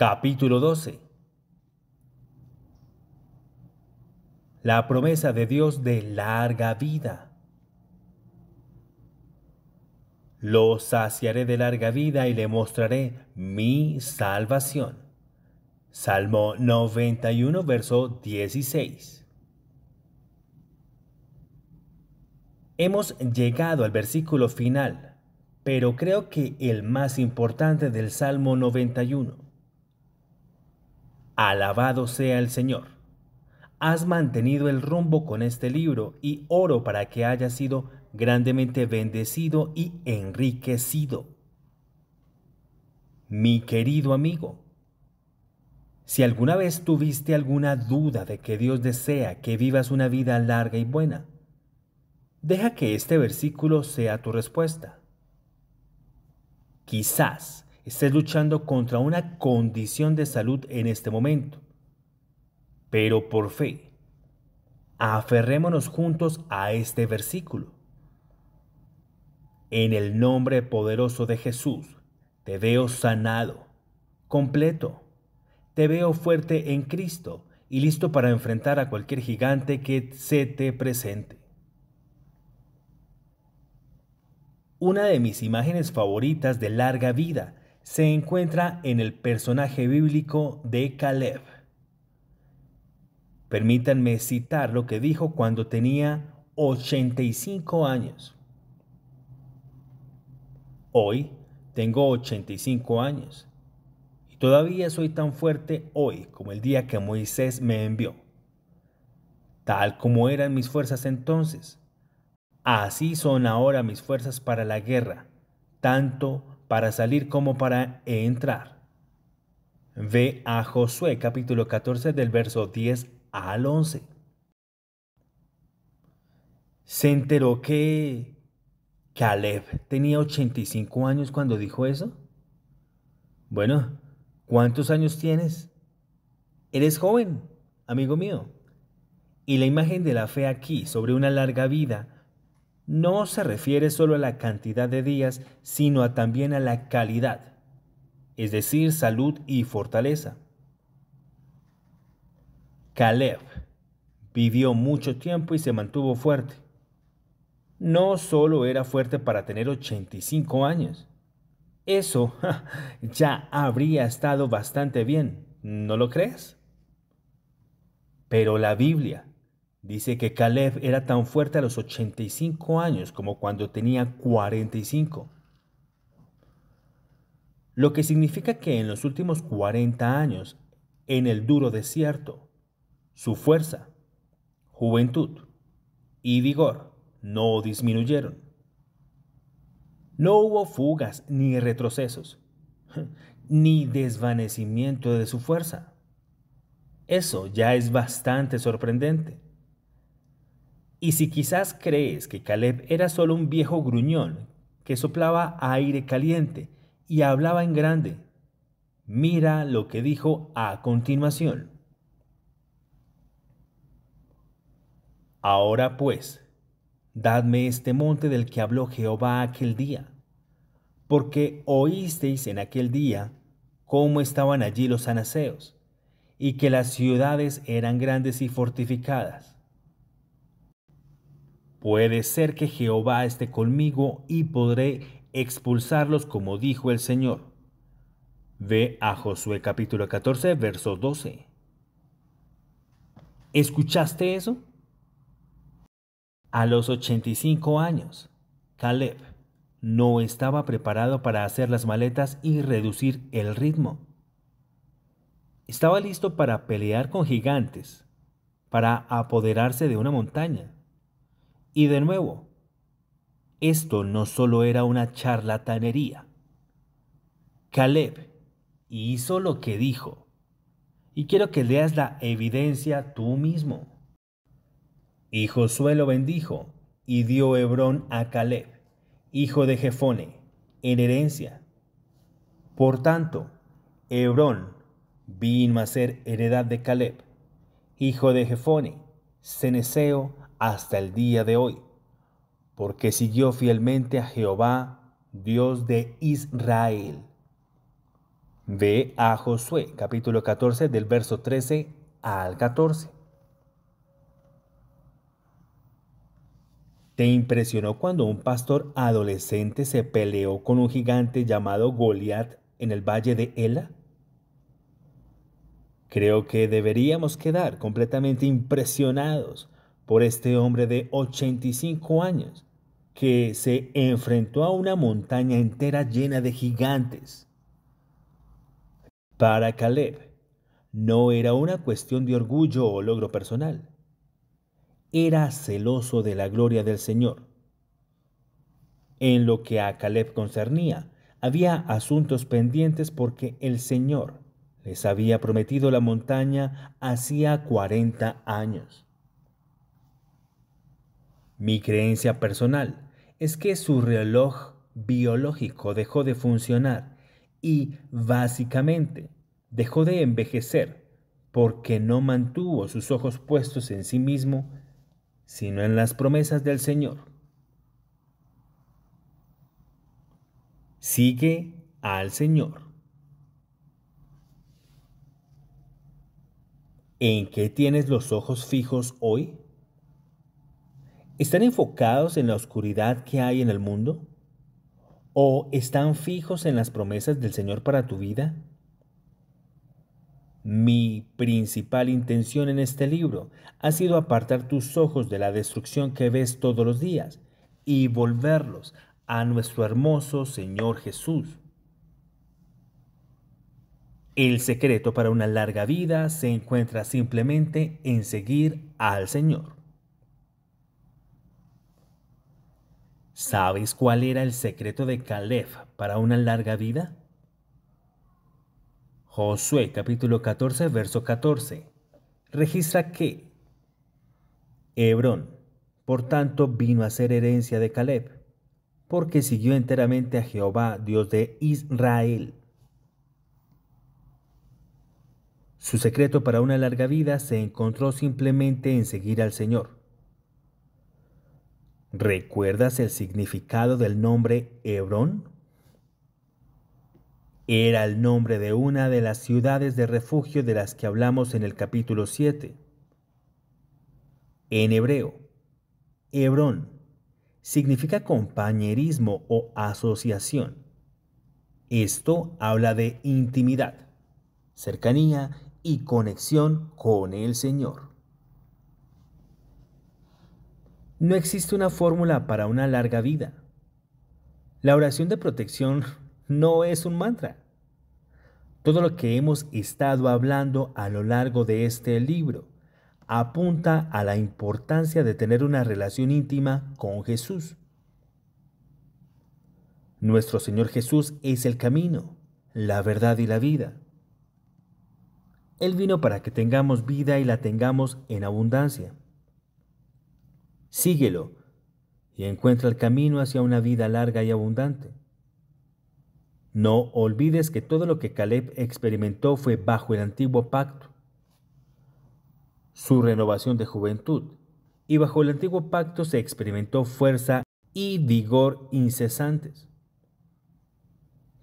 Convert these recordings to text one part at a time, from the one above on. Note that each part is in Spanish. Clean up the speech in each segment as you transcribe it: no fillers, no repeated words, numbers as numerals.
Capítulo 12. La promesa de Dios de larga vida. Lo saciaré de larga vida y le mostraré mi salvación. Salmo 91, verso 16. Hemos llegado al versículo final, pero creo que el más importante del Salmo 91. Alabado sea el Señor. Has mantenido el rumbo con este libro y oro para que haya sido grandemente bendecido y enriquecido. Mi querido amigo, si alguna vez tuviste alguna duda de que Dios desea que vivas una vida larga y buena, deja que este versículo sea tu respuesta. Quizás estés luchando contra una condición de salud en este momento, pero por fe, aferrémonos juntos a este versículo. En el nombre poderoso de Jesús, te veo sanado, completo. Te veo fuerte en Cristo y listo para enfrentar a cualquier gigante que se te presente. Una de mis imágenes favoritas de larga vida se encuentra en el personaje bíblico de Caleb. Permítanme citar lo que dijo cuando tenía 85 años. Hoy tengo 85 años y todavía soy tan fuerte hoy como el día que Moisés me envió. Tal como eran mis fuerzas entonces, así son ahora mis fuerzas para la guerra, tanto para salir como para entrar. Ve a Josué capítulo 14 del verso 10 al 11. ¿Se enteró que Caleb tenía 85 años cuando dijo eso? Bueno, ¿cuántos años tienes? Eres joven, amigo mío. Y la imagen de la fe aquí sobre una larga vida no se refiere solo a la cantidad de días, sino también a la calidad, es decir, salud y fortaleza. Caleb vivió mucho tiempo y se mantuvo fuerte. No solo era fuerte para tener 85 años. Eso ya habría estado bastante bien, ¿no lo crees? Pero la Biblia dice que Caleb era tan fuerte a los 85 años como cuando tenía 45. Lo que significa que en los últimos 40 años, en el duro desierto, su fuerza, juventud y vigor no disminuyeron. No hubo fugas ni retrocesos, ni desvanecimiento de su fuerza. Eso ya es bastante sorprendente. Y si quizás crees que Caleb era solo un viejo gruñón que soplaba aire caliente y hablaba en grande, mira lo que dijo a continuación. Ahora pues, dadme este monte del que habló Jehová aquel día, porque oísteis en aquel día cómo estaban allí los anaseos, y que las ciudades eran grandes y fortificadas. Puede ser que Jehová esté conmigo y podré expulsarlos como dijo el Señor. Ve a Josué capítulo 14, verso 12. ¿Escuchaste eso? A los 85 años, Caleb no estaba preparado para hacer las maletas y reducir el ritmo. Estaba listo para pelear con gigantes, para apoderarse de una montaña. Y de nuevo, esto no solo era una charlatanería. Caleb hizo lo que dijo. Y quiero que leas la evidencia tú mismo. Y Josué lo bendijo y dio Hebrón a Caleb, hijo de Jefone, en herencia. Por tanto, Hebrón vino a ser heredad de Caleb, hijo de Jefone, cenezeo, hasta el día de hoy, porque siguió fielmente a Jehová, Dios de Israel. Ve a Josué, capítulo 14, del verso 13 al 14. ¿Te impresionó cuando un pastor adolescente se peleó con un gigante llamado Goliat en el valle de Ela? Creo que deberíamos quedar completamente impresionados por este hombre de 85 años que se enfrentó a una montaña entera llena de gigantes. Para Caleb, no era una cuestión de orgullo o logro personal. Era celoso de la gloria del Señor. En lo que a Caleb concernía, había asuntos pendientes porque el Señor les había prometido la montaña hacía 40 años. Mi creencia personal es que su reloj biológico dejó de funcionar y, básicamente, dejó de envejecer porque no mantuvo sus ojos puestos en sí mismo, sino en las promesas del Señor. Sigue al Señor. ¿En qué tienes los ojos fijos hoy? ¿Están enfocados en la oscuridad que hay en el mundo? ¿O están fijos en las promesas del Señor para tu vida? Mi principal intención en este libro ha sido apartar tus ojos de la destrucción que ves todos los días y volverlos a nuestro hermoso Señor Jesús. El secreto para una larga vida se encuentra simplemente en seguir al Señor. ¿Sabes cuál era el secreto de Caleb para una larga vida? Josué capítulo 14, verso 14, registra que Hebrón, por tanto, vino a ser herencia de Caleb, porque siguió enteramente a Jehová, Dios de Israel. Su secreto para una larga vida se encontró simplemente en seguir al Señor. ¿Recuerdas el significado del nombre Hebrón? Era el nombre de una de las ciudades de refugio de las que hablamos en el capítulo 7. En hebreo, Hebrón significa compañerismo o asociación. Esto habla de intimidad, cercanía y conexión con el Señor. No existe una fórmula para una larga vida. La oración de protección no es un mantra. Todo lo que hemos estado hablando a lo largo de este libro apunta a la importancia de tener una relación íntima con Jesús. Nuestro Señor Jesús es el camino, la verdad y la vida. Él vino para que tengamos vida y la tengamos en abundancia. Síguelo y encuentra el camino hacia una vida larga y abundante. No olvides que todo lo que Caleb experimentó fue bajo el antiguo pacto, su renovación de juventud, y bajo el antiguo pacto se experimentó fuerza y vigor incesantes.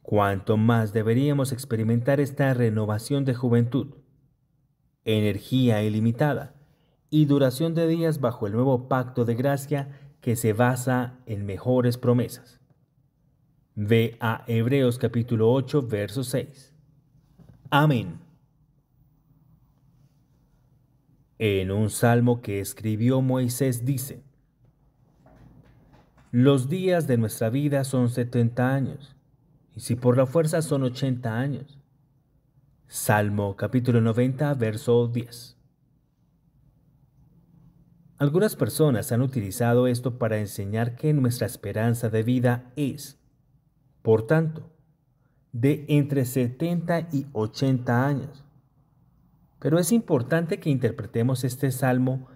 Cuanto más deberíamos experimentar esta renovación de juventud, energía ilimitada y duración de días bajo el nuevo pacto de gracia que se basa en mejores promesas. Ve a Hebreos capítulo 8, verso 6. Amén. En un salmo que escribió Moisés dice: los días de nuestra vida son 70 años, y si por la fuerza son 80 años. Salmo capítulo 90, verso 10. Algunas personas han utilizado esto para enseñar que nuestra esperanza de vida es, por tanto, de entre 70 y 80 años. Pero es importante que interpretemos este salmo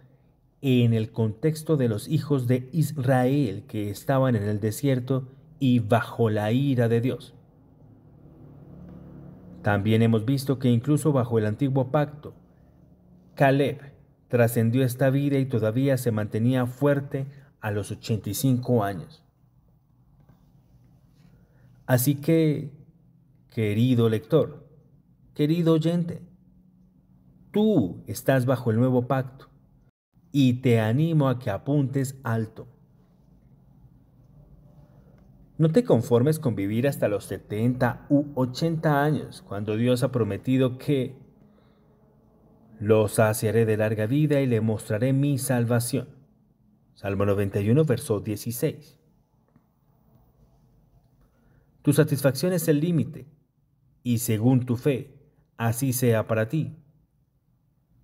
en el contexto de los hijos de Israel que estaban en el desierto y bajo la ira de Dios. También hemos visto que incluso bajo el antiguo pacto, Caleb trascendió esta vida y todavía se mantenía fuerte a los 85 años. Así que, querido lector, Querido oyente, tú estás bajo el nuevo pacto y te animo a que apuntes alto. No te conformes con vivir hasta los 70 u 80 años, cuando Dios ha prometido que lo saciaré de larga vida y le mostraré mi salvación. Salmo 91, verso 16. Tu satisfacción es el límite, y según tu fe, así sea para ti.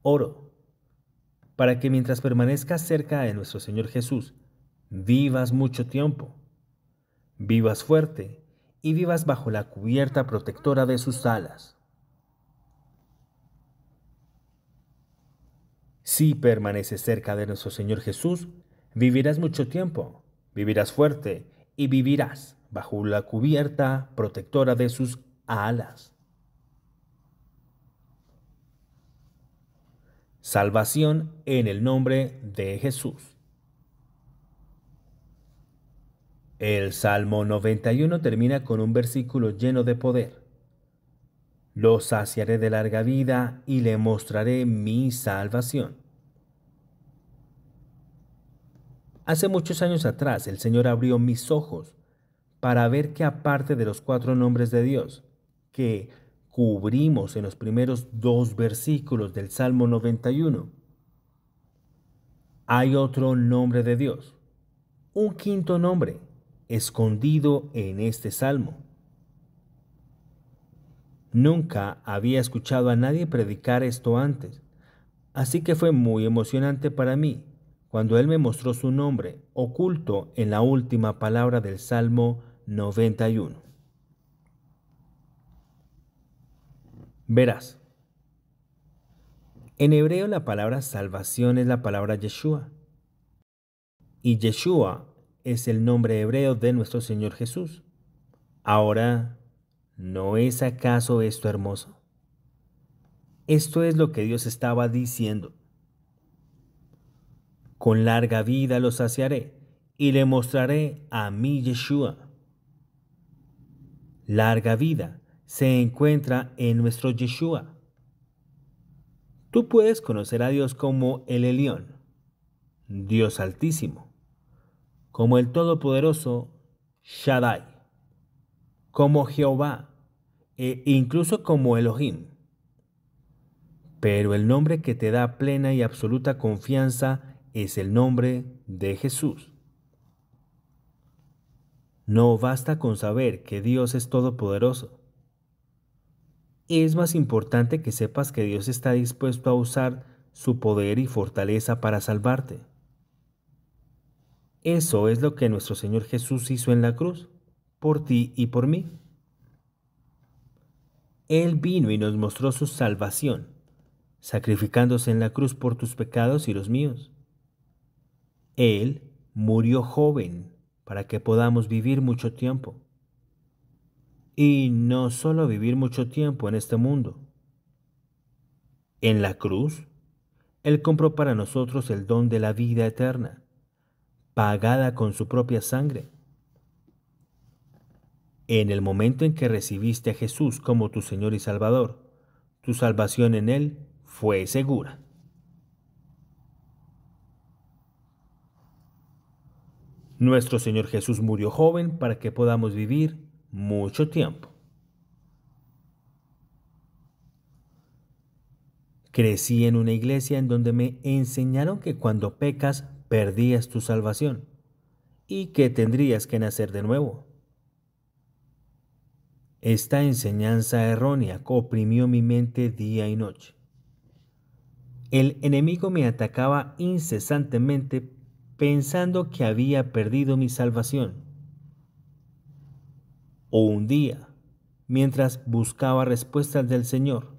Oro, para que mientras permanezcas cerca de nuestro Señor Jesús, vivas mucho tiempo, vivas fuerte y vivas bajo la cubierta protectora de sus alas. Si permaneces cerca de nuestro Señor Jesús, vivirás mucho tiempo, vivirás fuerte y vivirás bajo la cubierta protectora de sus alas. Salvación en el nombre de Jesús. El Salmo 91 termina con un versículo lleno de poder. Lo saciaré de larga vida y le mostraré mi salvación. Hace muchos años atrás el Señor abrió mis ojos para ver que aparte de los 4 nombres de Dios que cubrimos en los primeros 2 versículos del Salmo 91, hay otro nombre de Dios, un quinto nombre escondido en este salmo. Nunca había escuchado a nadie predicar esto antes, así que fue muy emocionante para mí cuando él me mostró su nombre oculto en la última palabra del Salmo 91. Verás, en hebreo la palabra salvación es la palabra Yeshua, y Yeshua es el nombre hebreo de nuestro Señor Jesús. Ahora, ¿no es acaso esto hermoso? Esto es lo que Dios estaba diciendo. Con larga vida lo saciaré y le mostraré a mi Yeshua. Larga vida se encuentra en nuestro Yeshua. Tú puedes conocer a Dios como el Elión, Dios Altísimo, como el Todopoderoso Shaddai, como Jehová e incluso como Elohim. Pero el nombre que te da plena y absoluta confianza es el nombre de Jesús. No basta con saber que Dios es todopoderoso. Es más importante que sepas que Dios está dispuesto a usar su poder y fortaleza para salvarte. Eso es lo que nuestro Señor Jesús hizo en la cruz, por ti y por mí. Él vino y nos mostró su salvación, sacrificándose en la cruz por tus pecados y los míos. Él murió joven para que podamos vivir mucho tiempo. Y no solo vivir mucho tiempo en este mundo. En la cruz, Él compró para nosotros el don de la vida eterna, pagada con su propia sangre. En el momento en que recibiste a Jesús como tu Señor y Salvador, tu salvación en Él fue segura. Nuestro Señor Jesús murió joven para que podamos vivir mucho tiempo. Crecí en una iglesia en donde me enseñaron que cuando pecas perdías tu salvación y que tendrías que nacer de nuevo. Esta enseñanza errónea oprimió mi mente día y noche. El enemigo me atacaba incesantemente pensando que había perdido mi salvación. O un día, mientras buscaba respuestas del Señor,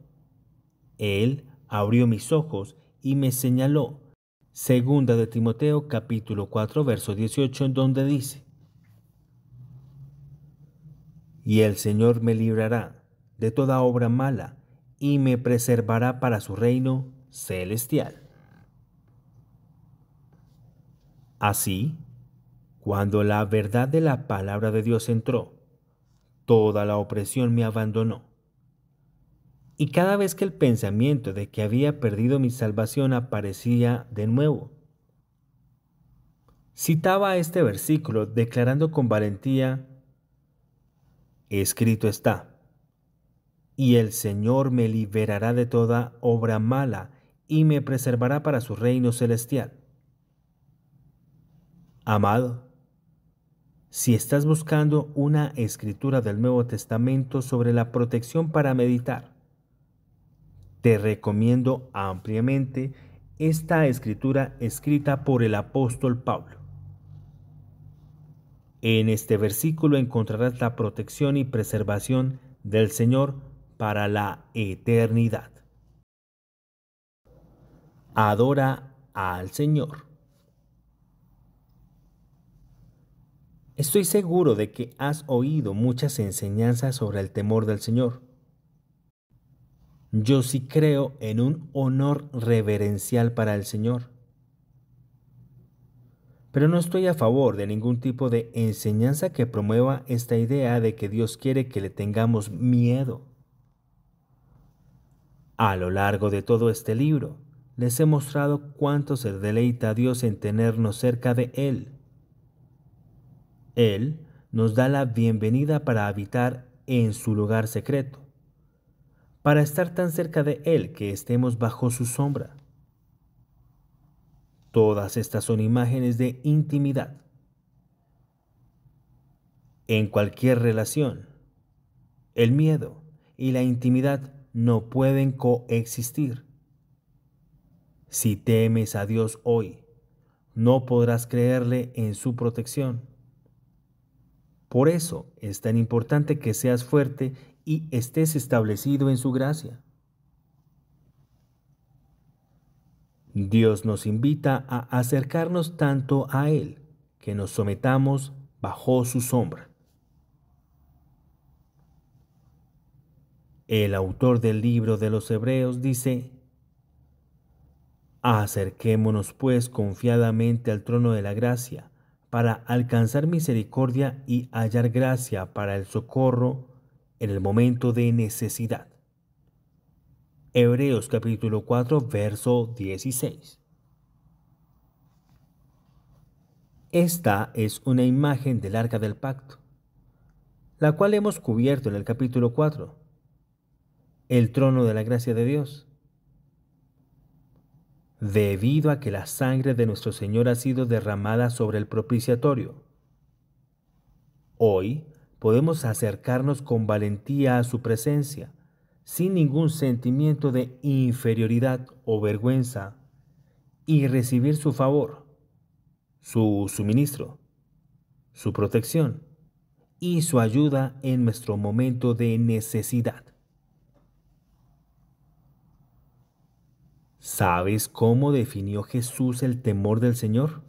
Él abrió mis ojos y me señaló. Segunda de Timoteo capítulo 4 verso 18, en donde dice: y el Señor me librará de toda obra mala y me preservará para su reino celestial. Así, cuando la verdad de la palabra de Dios entró, toda la opresión me abandonó Y cada vez que el pensamiento de que había perdido mi salvación aparecía de nuevo, citaba este versículo declarando con valentía: escrito está, y el Señor me liberará de toda obra mala y me preservará para su reino celestial. Amado, si estás buscando una escritura del Nuevo Testamento sobre la protección para meditar, te recomiendo ampliamente esta escritura escrita por el apóstol Pablo. En este versículo encontrarás la protección y preservación del Señor para la eternidad. Adora al Señor. Estoy seguro de que has oído muchas enseñanzas sobre el temor del Señor. Yo sí creo en un honor reverencial para el Señor. Pero no estoy a favor de ningún tipo de enseñanza que promueva esta idea de que Dios quiere que le tengamos miedo. A lo largo de todo este libro, les he mostrado cuánto se deleita a Dios en tenernos cerca de Él. Él nos da la bienvenida para habitar en su lugar secreto, para estar tan cerca de Él que estemos bajo su sombra. Todas estas son imágenes de intimidad. En cualquier relación, el miedo y la intimidad no pueden coexistir. Si temes a Dios hoy, no podrás creerle en su protección. Por eso es tan importante que seas fuerte y estés establecido en su gracia. Dios nos invita a acercarnos tanto a Él, que nos sometamos bajo su sombra. El autor del libro de los Hebreos dice: acerquémonos pues confiadamente al trono de la gracia, para alcanzar misericordia y hallar gracia para el socorro en el momento de necesidad. Hebreos capítulo 4, verso 16. Esta es una imagen del arca del pacto, la cual hemos cubierto en el capítulo 4, el trono de la gracia de Dios. Debido a que la sangre de nuestro Señor ha sido derramada sobre el propiciatorio, hoy podemos acercarnos con valentía a su presencia, sin ningún sentimiento de inferioridad o vergüenza, y recibir su favor, su suministro, su protección y su ayuda en nuestro momento de necesidad. ¿Sabes cómo definió Jesús el temor del Señor?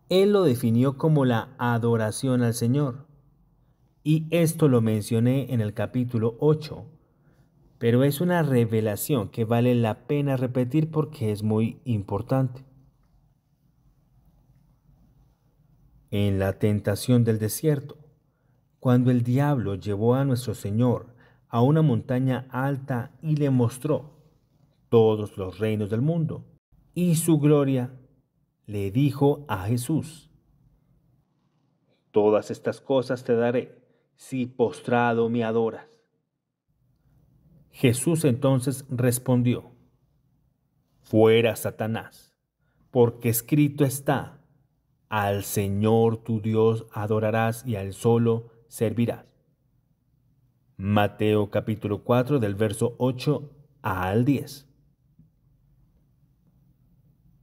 Él lo definió como la adoración al Señor. Y esto lo mencioné en el capítulo 8, pero es una revelación que vale la pena repetir porque es muy importante. En la tentación del desierto, cuando el diablo llevó a nuestro Señor a una montaña alta y le mostró todos los reinos del mundo y su gloria, le dijo a Jesús: todas estas cosas te daré si postrado me adoras. Jesús entonces respondió: fuera, Satanás, porque escrito está: al Señor tu Dios adorarás y a Él solo servirás. Mateo capítulo 4 del verso 8 al 10.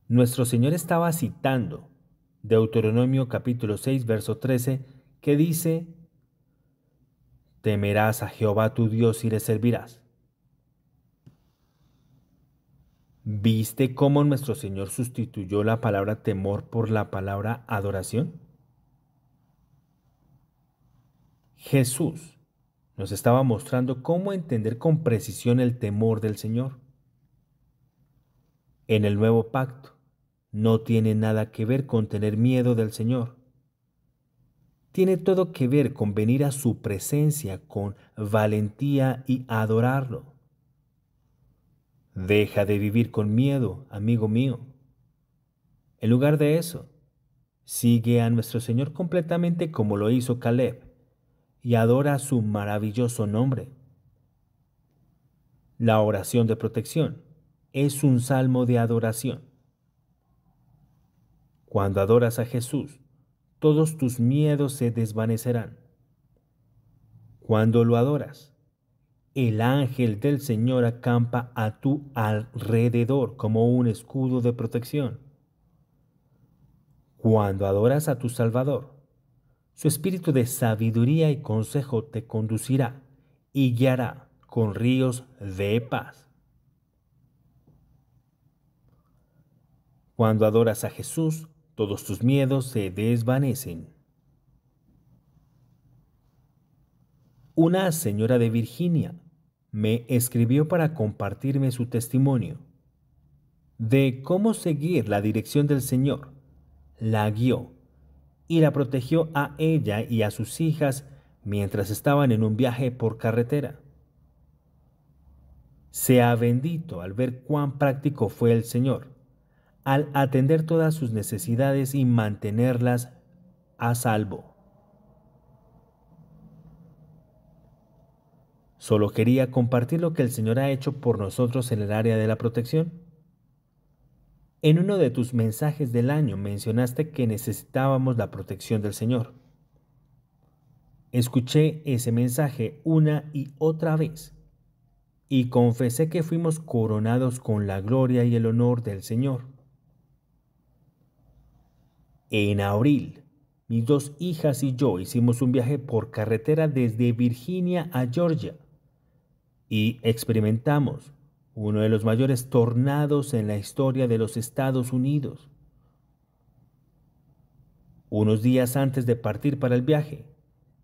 Nuestro Señor estaba citando Deuteronomio capítulo 6 verso 13, que dice: temerás a Jehová tu Dios y le servirás. ¿Viste cómo nuestro Señor sustituyó la palabra temor por la palabra adoración? Jesús nos estaba mostrando cómo entender con precisión el temor del Señor. En el nuevo pacto, no tiene nada que ver con tener miedo del Señor. tiene todo que ver con venir a su presencia con valentía y adorarlo. Deja de vivir con miedo, amigo mío. En lugar de eso, sigue a nuestro Señor completamente como lo hizo Caleb y adora su maravilloso nombre. La oración de protección es un salmo de adoración. Cuando adoras a Jesús, todos tus miedos se desvanecerán. Cuando lo adoras, el ángel del Señor acampa a tu alrededor como un escudo de protección. Cuando adoras a tu Salvador, su espíritu de sabiduría y consejo te conducirá y guiará con ríos de paz. Cuando adoras a Jesús, todos tus miedos se desvanecen. Una señora de Virginia me escribió para compartirme su testimonio de cómo seguir la dirección del Señor. La guió y la protegió a ella y a sus hijas mientras estaban en un viaje por carretera. Sea bendito al ver cuán práctico fue el Señor, al atender todas sus necesidades y mantenerlas a salvo. Solo quería compartir lo que el Señor ha hecho por nosotros en el área de la protección. En uno de tus mensajes del año mencionaste que necesitábamos la protección del Señor. Escuché ese mensaje una y otra vez y confesé que fuimos coronados con la gloria y el honor del Señor. En abril, mis dos hijas y yo hicimos un viaje por carretera desde Virginia a Georgia y experimentamos uno de los mayores tornados en la historia de los Estados Unidos. Unos días antes de partir para el viaje,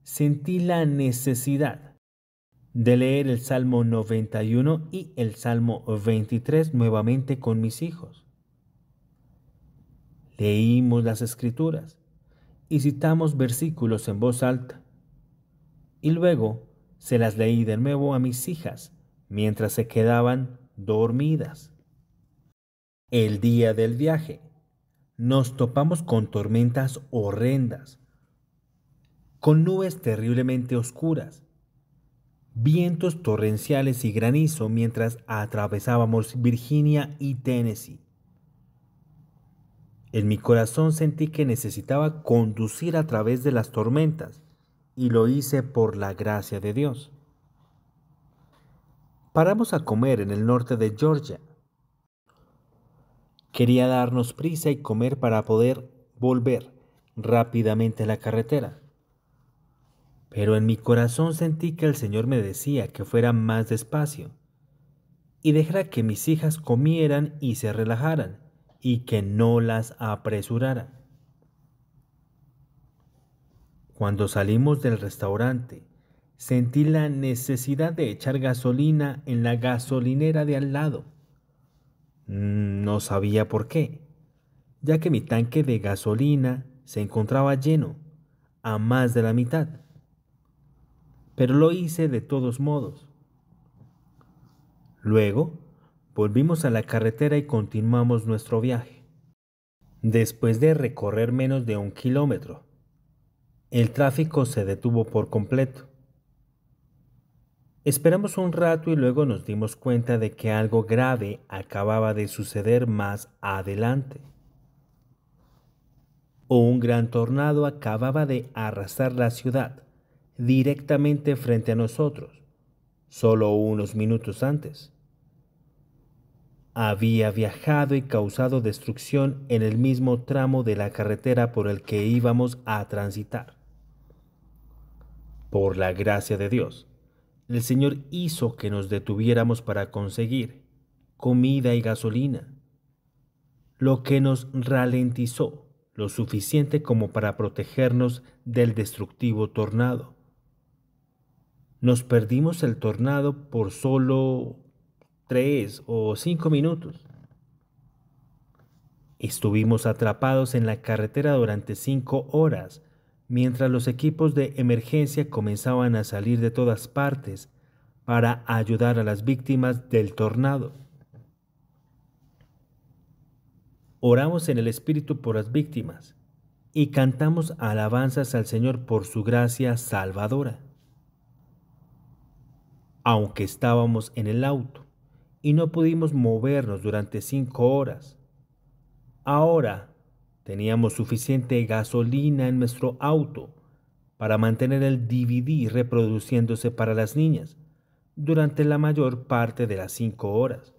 sentí la necesidad de leer el Salmo 91 y el Salmo 23 nuevamente con mis hijos. Leímos las Escrituras y citamos versículos en voz alta. Y luego se las leí de nuevo a mis hijas mientras se quedaban dormidas. El día del viaje nos topamos con tormentas horrendas, con nubes terriblemente oscuras, vientos torrenciales y granizo mientras atravesábamos Virginia y Tennessee. En mi corazón sentí que necesitaba conducir a través de las tormentas y lo hice por la gracia de Dios. Paramos a comer en el norte de Georgia. Quería darnos prisa y comer para poder volver rápidamente a la carretera. Pero en mi corazón sentí que el Señor me decía que fuera más despacio y dejara que mis hijas comieran y se relajaran y que no las apresurara. Cuando salimos del restaurante, sentí la necesidad de echar gasolina en la gasolinera de al lado. No sabía por qué, ya que mi tanque de gasolina se encontraba lleno, a más de la mitad. Pero lo hice de todos modos. Luego, volvimos a la carretera y continuamos nuestro viaje. Después de recorrer menos de 1 kilómetro, el tráfico se detuvo por completo. Esperamos un rato y luego nos dimos cuenta de que algo grave acababa de suceder más adelante. Un gran tornado acababa de arrasar la ciudad directamente frente a nosotros, solo unos minutos antes. Había viajado y causado destrucción en el mismo tramo de la carretera por el que íbamos a transitar. Por la gracia de Dios, el Señor hizo que nos detuviéramos para conseguir comida y gasolina, lo que nos ralentizó lo suficiente como para protegernos del destructivo tornado. Nos perdimos el tornado por solo 3 o 5 minutos. Estuvimos atrapados en la carretera durante 5 horas mientras los equipos de emergencia comenzaban a salir de todas partes para ayudar a las víctimas del tornado. Oramos en el Espíritu por las víctimas y cantamos alabanzas al Señor por su gracia salvadora. Aunque estábamos en el auto y no pudimos movernos durante 5 horas, ahora teníamos suficiente gasolina en nuestro auto para mantener el DVD reproduciéndose para las niñas durante la mayor parte de las 5 horas.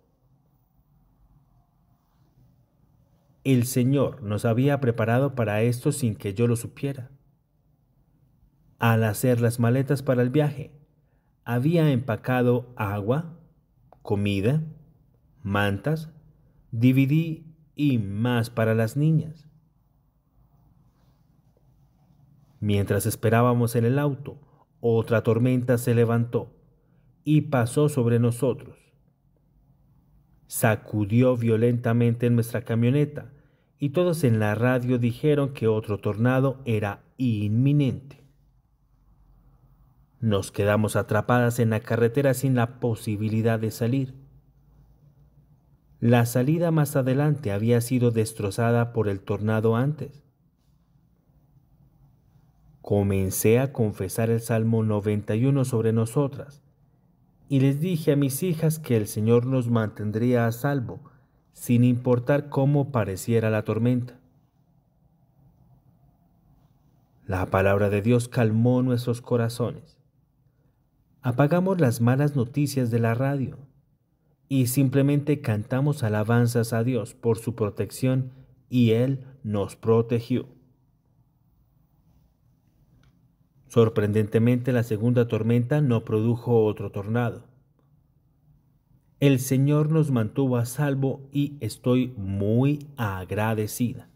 El Señor nos había preparado para esto sin que yo lo supiera. Al hacer las maletas para el viaje, había empacado agua, comida, mantas, DVD y más para las niñas. Mientras esperábamos en el auto, otra tormenta se levantó y pasó sobre nosotros. Sacudió violentamente en nuestra camioneta y todos en la radio dijeron que otro tornado era inminente. Nos quedamos atrapadas en la carretera sin la posibilidad de salir. La salida más adelante había sido destrozada por el tornado antes. Comencé a confesar el Salmo 91 sobre nosotras y les dije a mis hijas que el Señor nos mantendría a salvo, sin importar cómo pareciera la tormenta. La palabra de Dios calmó nuestros corazones. Apagamos las malas noticias de la radio y simplemente cantamos alabanzas a Dios por su protección y Él nos protegió. Sorprendentemente, la segunda tormenta no produjo otro tornado. El Señor nos mantuvo a salvo y estoy muy agradecida.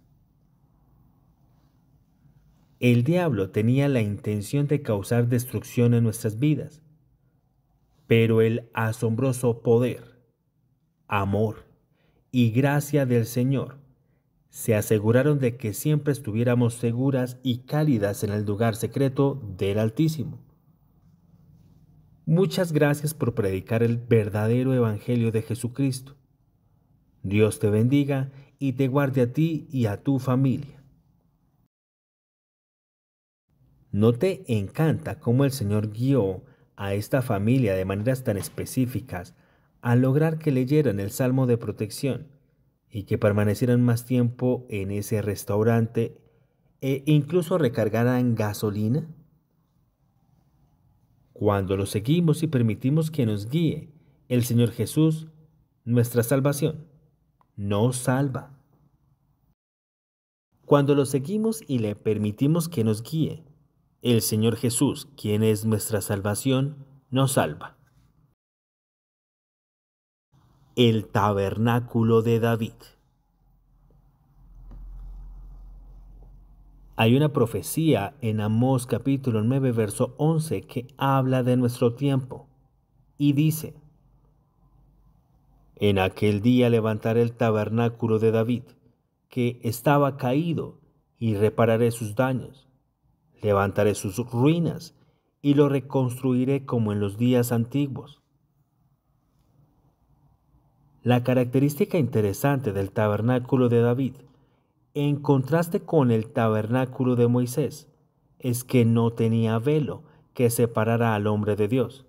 El diablo tenía la intención de causar destrucción en nuestras vidas, pero el asombroso poder, amor y gracia del Señor se aseguraron de que siempre estuviéramos seguras y cálidas en el lugar secreto del Altísimo. Muchas gracias por predicar el verdadero Evangelio de Jesucristo. Dios te bendiga y te guarde a ti y a tu familia. ¿No te encanta cómo el Señor guió a esta familia de maneras tan específicas al lograr que leyeran el Salmo de protección y que permanecieran más tiempo en ese restaurante e incluso recargaran gasolina? Cuando lo seguimos y permitimos que nos guíe el Señor Jesús, nuestra salvación nos salva. Cuando lo seguimos y le permitimos que nos guíe, el Señor Jesús, quien es nuestra salvación, nos salva. El tabernáculo de David. Hay una profecía en Amós capítulo 9, verso 11 que habla de nuestro tiempo y dice: En aquel día levantaré el tabernáculo de David, que estaba caído, y repararé sus daños. Levantaré sus ruinas y lo reconstruiré como en los días antiguos. La característica interesante del tabernáculo de David, en contraste con el tabernáculo de Moisés, es que no tenía velo que separara al hombre de Dios.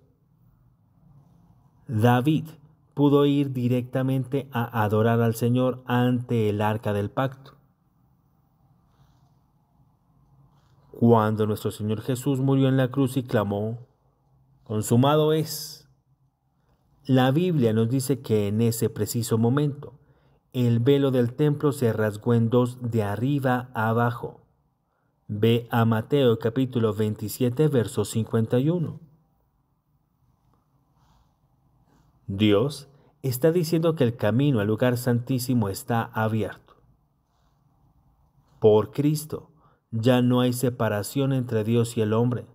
David pudo ir directamente a adorar al Señor ante el arca del pacto. Cuando nuestro Señor Jesús murió en la cruz y clamó: "Consumado es", la Biblia nos dice que en ese preciso momento el velo del templo se rasgó en dos de arriba a abajo. Ve a Mateo capítulo 27, verso 51. Dios está diciendo que el camino al lugar santísimo está abierto. Por Cristo ya no hay separación entre Dios y el hombre.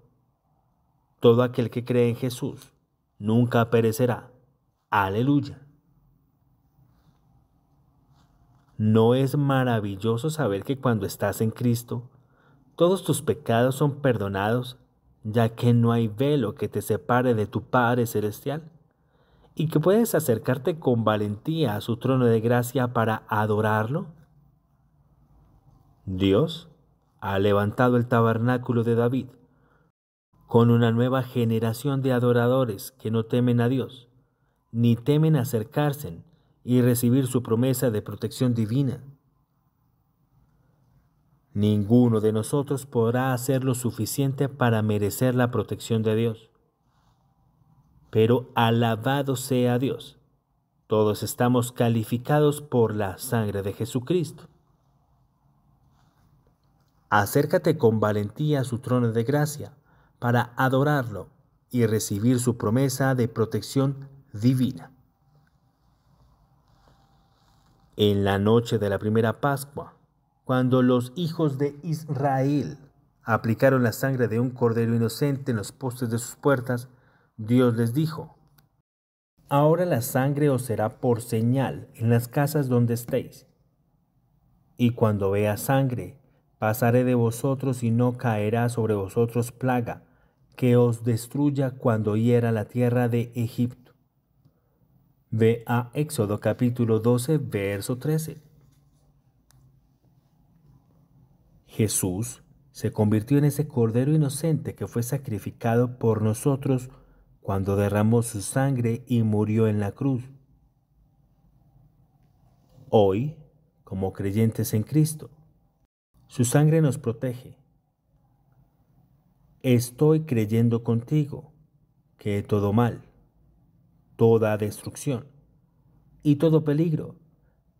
Todo aquel que cree en Jesús nunca perecerá. Aleluya. ¿No es maravilloso saber que cuando estás en Cristo, Todos tus pecados son perdonados, ya que no hay velo que te separe de tu Padre Celestial, y que puedes acercarte con valentía a su trono de gracia para adorarlo. Dios ha levantado el tabernáculo de David con una nueva generación de adoradores que no temen a Dios, ni temen acercarse y recibir su promesa de protección divina. Ninguno de nosotros podrá hacer lo suficiente para merecer la protección de Dios. Pero alabado sea Dios, todos estamos calificados por la sangre de Jesucristo. Acércate con valentía a su trono de gracia para adorarlo y recibir su promesa de protección divina. En la noche de la primera Pascua, cuando los hijos de Israel aplicaron la sangre de un cordero inocente en los postes de sus puertas, Dios les dijo: ahora la sangre os será por señal en las casas donde estéis. Y cuando vea sangre, pasaré de vosotros y no caerá sobre vosotros plaga que os destruya cuando hiera la tierra de Egipto. Ve a Éxodo capítulo 12, verso 13. Jesús se convirtió en ese cordero inocente que fue sacrificado por nosotros cuando derramó su sangre y murió en la cruz. Hoy, como creyentes en Cristo, su sangre nos protege. Estoy creyendo contigo que todo mal, toda destrucción y todo peligro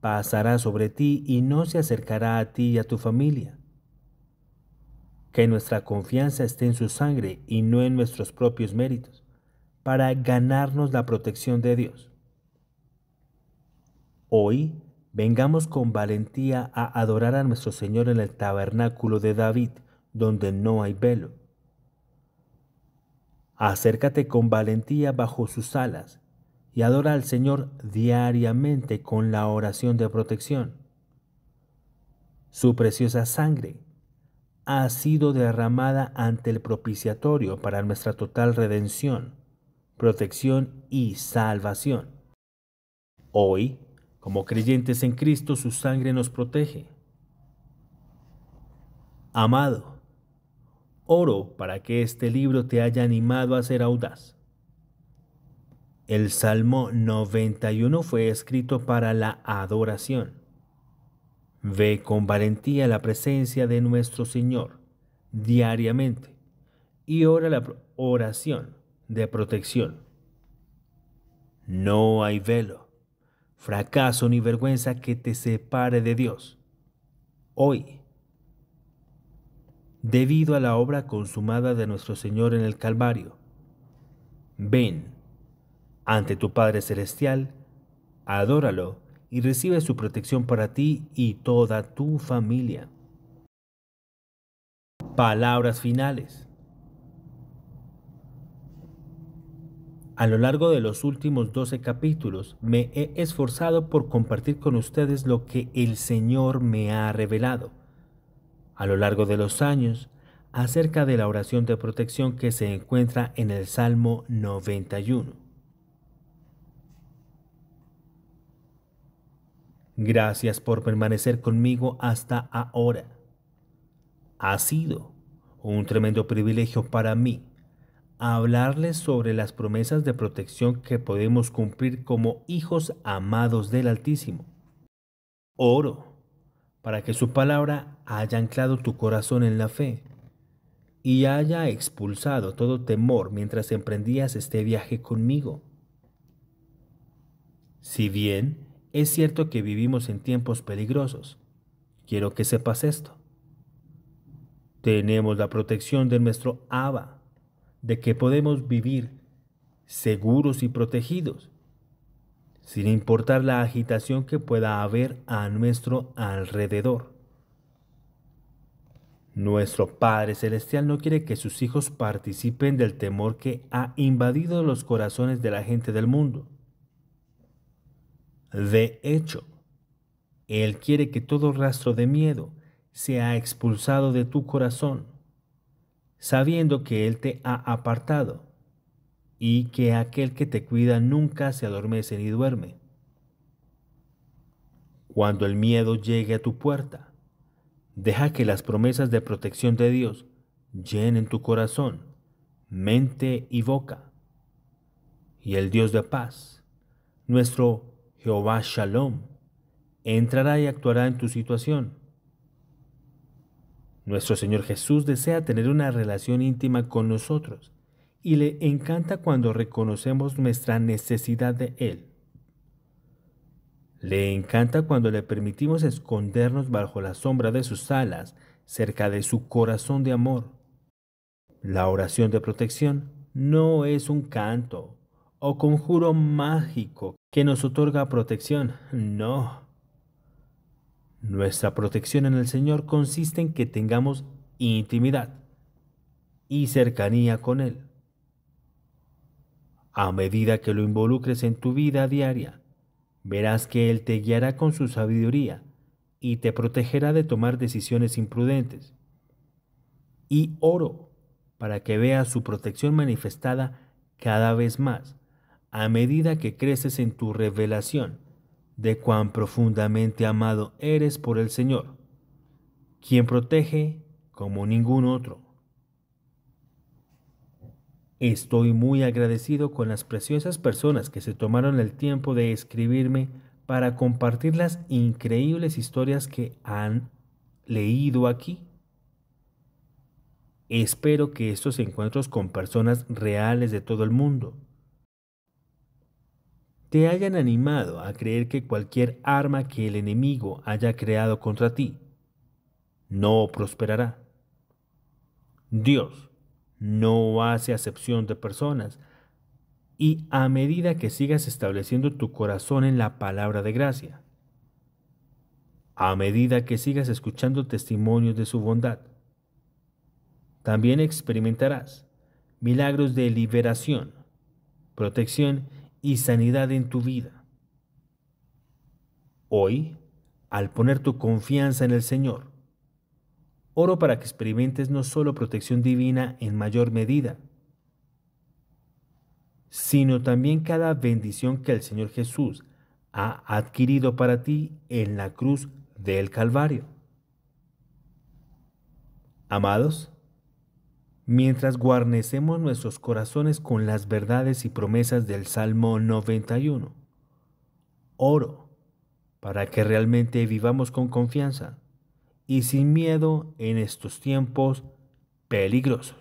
pasará sobre ti y no se acercará a ti y a tu familia. Que nuestra confianza esté en su sangre y no en nuestros propios méritos, para ganarnos la protección de Dios. Hoy, vengamos con valentía a adorar a nuestro Señor en el tabernáculo de David, donde no hay velo. Acércate con valentía bajo sus alas y adora al Señor diariamente con la oración de protección. Su preciosa sangre ha sido derramada ante el propiciatorio para nuestra total redención, protección y salvación. Hoy, como creyentes en Cristo, su sangre nos protege. Amado, oro para que este libro te haya animado a ser audaz. El Salmo 91 fue escrito para la adoración. Ve con valentía a la presencia de nuestro Señor diariamente y ora la oración de protección. No hay velo, fracaso ni vergüenza que te separe de Dios. Hoy, debido a la obra consumada de nuestro Señor en el Calvario, ven ante tu Padre Celestial, adóralo y recibe su protección para ti y toda tu familia. Palabras finales. A lo largo de los últimos 12 capítulos me he esforzado por compartir con ustedes lo que el Señor me ha revelado a lo largo de los años acerca de la oración de protección que se encuentra en el Salmo 91. Gracias por permanecer conmigo hasta ahora. Ha sido un tremendo privilegio para mí hablarles sobre las promesas de protección que podemos cumplir como hijos amados del Altísimo. Oro para que su palabra haya anclado tu corazón en la fe y haya expulsado todo temor mientras emprendías este viaje conmigo. Si bien es cierto que vivimos en tiempos peligrosos, quiero que sepas esto. Tenemos la protección de nuestro Abba, de que podemos vivir seguros y protegidos, sin importar la agitación que pueda haber a nuestro alrededor. Nuestro Padre Celestial no quiere que sus hijos participen del temor que ha invadido los corazones de la gente del mundo. De hecho, Él quiere que todo rastro de miedo sea expulsado de tu corazón, sabiendo que Él te ha apartado y que aquel que te cuida nunca se adormece ni duerme. Cuando el miedo llegue a tu puerta, deja que las promesas de protección de Dios llenen tu corazón, mente y boca, y el Dios de paz, nuestro Jehová Shalom, entrará y actuará en tu situación. Nuestro Señor Jesús desea tener una relación íntima con nosotros y le encanta cuando reconocemos nuestra necesidad de Él. Le encanta cuando le permitimos escondernos bajo la sombra de sus alas, cerca de su corazón de amor. La oración de protección no es un canto o conjuro mágico que nos otorga protección, no. Nuestra protección en el Señor consiste en que tengamos intimidad y cercanía con Él. A medida que lo involucres en tu vida diaria, verás que Él te guiará con su sabiduría y te protegerá de tomar decisiones imprudentes. Y oro para que veas su protección manifestada cada vez más, a medida que creces en tu revelación de cuán profundamente amado eres por el Señor, quien protege como ningún otro. Estoy muy agradecido con las preciosas personas que se tomaron el tiempo de escribirme para compartir las increíbles historias que han leído aquí. Espero que estos encuentros con personas reales de todo el mundo te hayan animado a creer que cualquier arma que el enemigo haya creado contra ti no prosperará. Dios no hace acepción de personas y a medida que sigas estableciendo tu corazón en la palabra de gracia, a medida que sigas escuchando testimonios de su bondad, también experimentarás milagros de liberación, protección y sanidad en tu vida. Hoy, al poner tu confianza en el Señor, oro para que experimentes no solo protección divina en mayor medida, sino también cada bendición que el Señor Jesús ha adquirido para ti en la cruz del Calvario. Amados, mientras guarnecemos nuestros corazones con las verdades y promesas del Salmo 91, oro para que realmente vivamos con confianza y sin miedo en estos tiempos peligrosos.